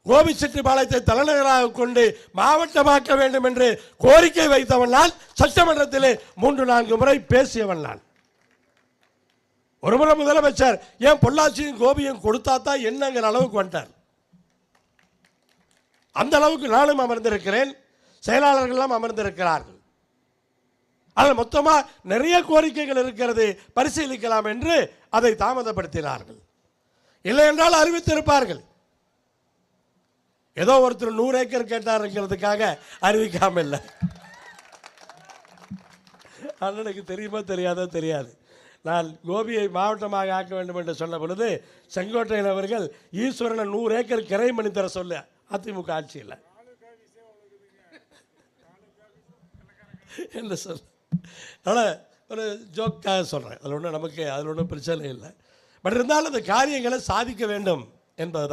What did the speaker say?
கோபிச்செட்டிப்பாளையத்தை தலைநகராக கொண்டு மாவட்டமாக்க வேண்டும் என்று கோரிக்கை வைத்தவன் நான். சட்டமன்றத்தில் 3-4 முறை பேசியவன் நான். ஒரு முறை முதலமைச்சர் ஏன் பொள்ளாச்சியும் கோபியும் கொடுத்தா தான் என்னங்கிற அளவுக்கு வந்துட்டார். அந்த அளவுக்கு நானும் அமர்ந்திருக்கிறேன், செயலாளர்கள் அமர்ந்திருக்கிறார்கள். அதில் மொத்தமாக நிறைய கோரிக்கைகள் இருக்கிறது, பரிசீலிக்கலாம் என்று அதை தாமதப்படுத்தினார்கள். இல்லை என்றால் அறிவித்திருப்பார்கள். ஏதோ ஒருத்தர் 100 ஏக்கர் கேட்டாருங்கிறதுக்காக அறிவிக்காம இல்லை. அண்ணனுக்கு தெரியுமா தெரியாதோ தெரியாது. நான் கோபியை மாவட்டமாக ஆக்க வேண்டும் என்று சொன்ன பொழுது செங்கோட்டையன் அவர்கள் ஈஸ்வரனை 100 ஏக்கர் கிரை பண்ணி தர சொல்ல அதிமுக ஆட்சியில் என்ன சொல். அதனால் ஒரு ஜோக்காக சொல்கிறேன். அதில் ஒன்றும் நமக்கு அதில் ஒன்றும் பிரச்சனை இல்லை. பட் இருந்தாலும் அந்த காரியங்களை சாதிக்க வேண்டும் என்பதுதான்.